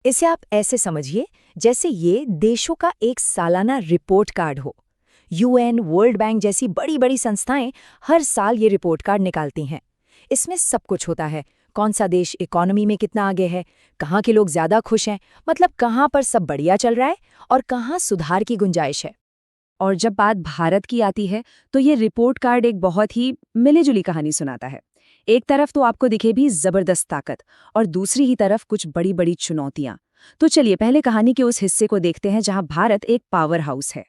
इसे आप ऐसे समझिए जैसे ये देशों का एक सालाना रिपोर्ट कार्ड हो। यूएन, वर्ल्ड बैंक जैसी बड़ी बड़ी संस्थाएं हर साल ये रिपोर्ट कार्ड निकालती हैं। इसमें सब कुछ होता है। कौन सा देश इकोनॉमी में कितना आगे है, कहाँ के लोग ज्यादा खुश हैं, मतलब कहाँ पर सब बढ़िया चल रहा है और कहाँ सुधार की गुंजाइश है। और जब बात भारत की आती है तो ये रिपोर्ट कार्ड एक बहुत ही मिलीजुली कहानी सुनाता है। एक तरफ तो आपको दिखे भी जबरदस्त ताकत और दूसरी ही तरफ कुछ बड़ी बड़ी चुनौतियां। तो चलिए पहले कहानी के उस हिस्से को देखते हैं जहां भारत एक पावर हाउस है।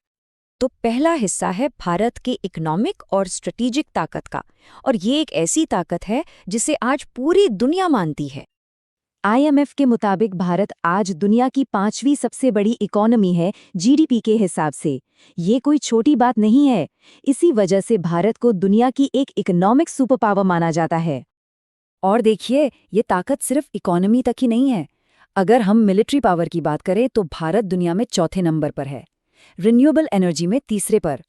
तो पहला हिस्सा है भारत के इकोनॉमिक और स्ट्रेटेजिक ताकत का, और ये एक ऐसी ताकत है जिसे आज पूरी दुनिया मानती है। आईएमएफ के मुताबिक भारत आज दुनिया की 5वीं सबसे बड़ी इकोनॉमी है जीडीपी के हिसाब से। ये कोई छोटी बात नहीं है। इसी वजह से भारत को दुनिया की एक इकोनॉमिक सुपर पावर माना जाता है। और देखिए, ये ताकत सिर्फ इकोनॉमी तक ही नहीं है। अगर हम मिलिट्री पावर की बात करें तो भारत दुनिया में चौथे नंबर पर है, रिन्यूएबल एनर्जी में तीसरे पर।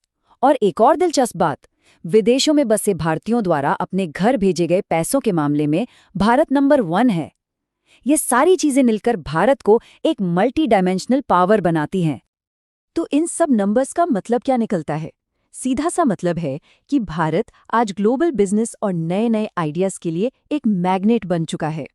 और एक और दिलचस्प बात, विदेशों में बसे भारतीयों द्वारा अपने घर भेजे गए पैसों के मामले में भारत नंबर 1 है। ये सारी चीजें मिलकर भारत को एक मल्टी डायमेंशनल पावर बनाती हैं। तो इन सब नंबर्स का मतलब क्या निकलता है? सीधा सा मतलब है कि भारत आज ग्लोबल बिजनेस और नए नए आइडियाज के लिए एक मैग्नेट बन चुका है।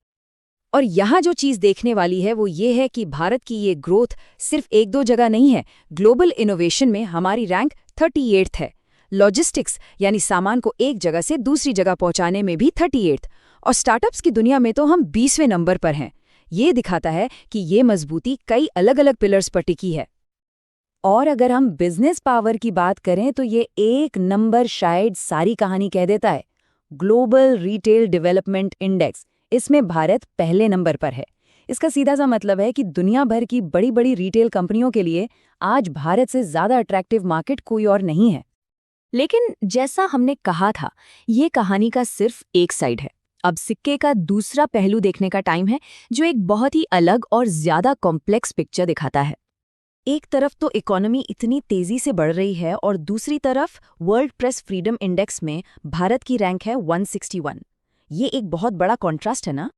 और यहाँ जो चीज देखने वाली है वो ये है कि भारत की ये ग्रोथ सिर्फ एक दो जगह नहीं है। ग्लोबल इनोवेशन में हमारी रैंक 38th है। लॉजिस्टिक्स यानी सामान को एक जगह से दूसरी जगह पहुंचाने में भी 38th। और स्टार्टअप्स की दुनिया में तो हम 20वें नंबर पर हैं। ये दिखाता है कि ये मजबूती कई अलग अलग पिलर्स पर टिकी है। और अगर हम बिजनेस पावर की बात करें तो ये एक नंबर शायद सारी कहानी कह देता है। ग्लोबल रिटेल डेवलपमेंट इंडेक्स, इसमें भारत पहले नंबर पर है। इसका सीधा सा मतलब है कि दुनिया भर की बड़ी बड़ी रिटेल कंपनियों के लिए आज भारत से ज्यादा अट्रैक्टिव मार्केट कोई और नहीं है। लेकिन जैसा हमने कहा था, ये कहानी का सिर्फ एक साइड है। अब सिक्के का दूसरा पहलू देखने का टाइम है, जो एक बहुत ही अलग और ज्यादा कॉम्प्लेक्स पिक्चर दिखाता है। एक तरफ तो इकोनॉमी इतनी तेजी से बढ़ रही है और दूसरी तरफ वर्ल्ड प्रेस फ्रीडम इंडेक्स में भारत की रैंक है 161। ये एक बहुत बड़ा कॉन्ट्रास्ट है ना?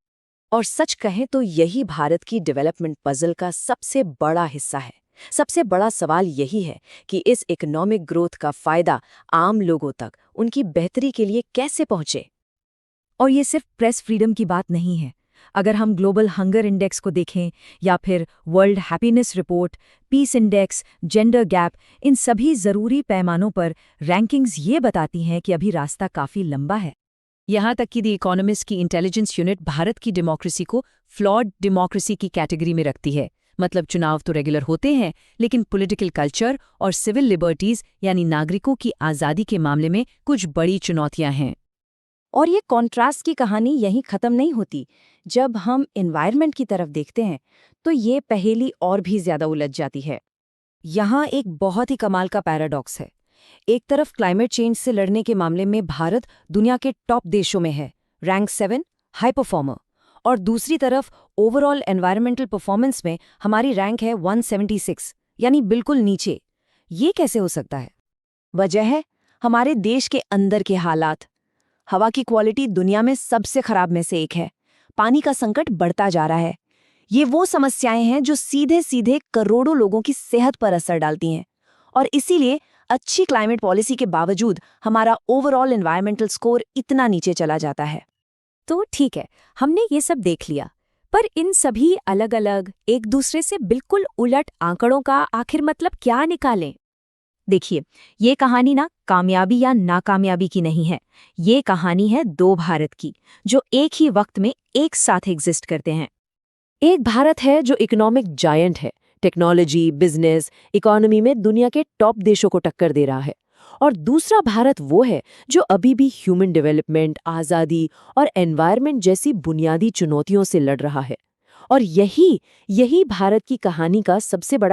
और सच कहें तो यही भारत की डेवलपमेंट पजल का सबसे बड़ा हिस्सा है। सबसे बड़ा सवाल यही है कि इस इकोनॉमिक ग्रोथ का फायदा आम लोगों तक उनकी बेहतरी के लिए कैसे पहुंचे। और ये सिर्फ प्रेस फ्रीडम की बात नहीं है। अगर हम ग्लोबल हंगर इंडेक्स को देखें या फिर world happiness report, peace index, gender gap, इन सभी ज़रूरी पैमानों पर रैंकिंग्स ये बताती हैं कि अभी रास्ता काफ़ी लंबा है। यहाँ तक कि द इकोनॉमिस्ट की इंटेलिजेंस यूनिट भारत की डेमोक्रेसी को फ्लॉड डेमोक्रेसी की कैटेगरी में रखती है। मतलब चुनाव तो रेगुलर होते हैं, लेकिन पॉलिटिकल कल्चर और सिविल लिबर्टीज यानी नागरिकों की आज़ादी के मामले में कुछ बड़ी चुनौतियां हैं। और ये कॉन्ट्रास्ट की कहानी यहीं ख़त्म नहीं होती। जब हम एनवायरनमेंट की तरफ देखते हैं तो ये पहेली और भी ज़्यादा उलझ जाती है। यहाँ एक बहुत ही कमाल का पैराडॉक्स है। एक तरफ क्लाइमेट चेंज से लड़ने के मामले में भारत दुनिया के टॉप देशों में है, रैंक 7, हाई परफॉर्मर। और दूसरी तरफ ओवरऑल एनवायरमेंटल परफॉर्मेंस में हमारी रैंक है 176, यानी बिल्कुल नीचे। ये कैसे हो सकता है? वजह है हमारे देश के अंदर के हालात। हवा की क्वालिटी दुनिया में सबसे खराब में से एक है। पानी का संकट बढ़ता जा रहा है। ये वो समस्याएं हैं जो सीधे सीधे करोड़ों लोगों की सेहत पर असर डालती हैं। और इसीलिए अच्छी क्लाइमेट पॉलिसी के बावजूद हमारा ओवरऑल एनवायरमेंटल स्कोर इतना नीचे चला जाता है। तो ठीक है, हमने ये सब देख लिया, पर इन सभी अलग अलग एक दूसरे से बिल्कुल उलट आंकड़ों का आखिर मतलब क्या निकालें? देखिए, ये कहानी ना कामयाबी या नाकामयाबी की नहीं है। ये कहानी है दो भारत की, जो एक ही वक्त में एक साथ एग्जिस्ट करते हैं। एक भारत है जो इकोनॉमिक जायंट है, टेक्नोलॉजी, बिजनेस, इकोनॉमी में दुनिया के टॉप देशों को टक्कर दे रहा है। और दूसरा भारत वो है जो अभी भी ह्यूमन डेवलपमेंट, आज़ादी और एनवायरनमेंट जैसी बुनियादी चुनौतियों से लड़ रहा है। और यही भारत की कहानी का सबसे बड़ा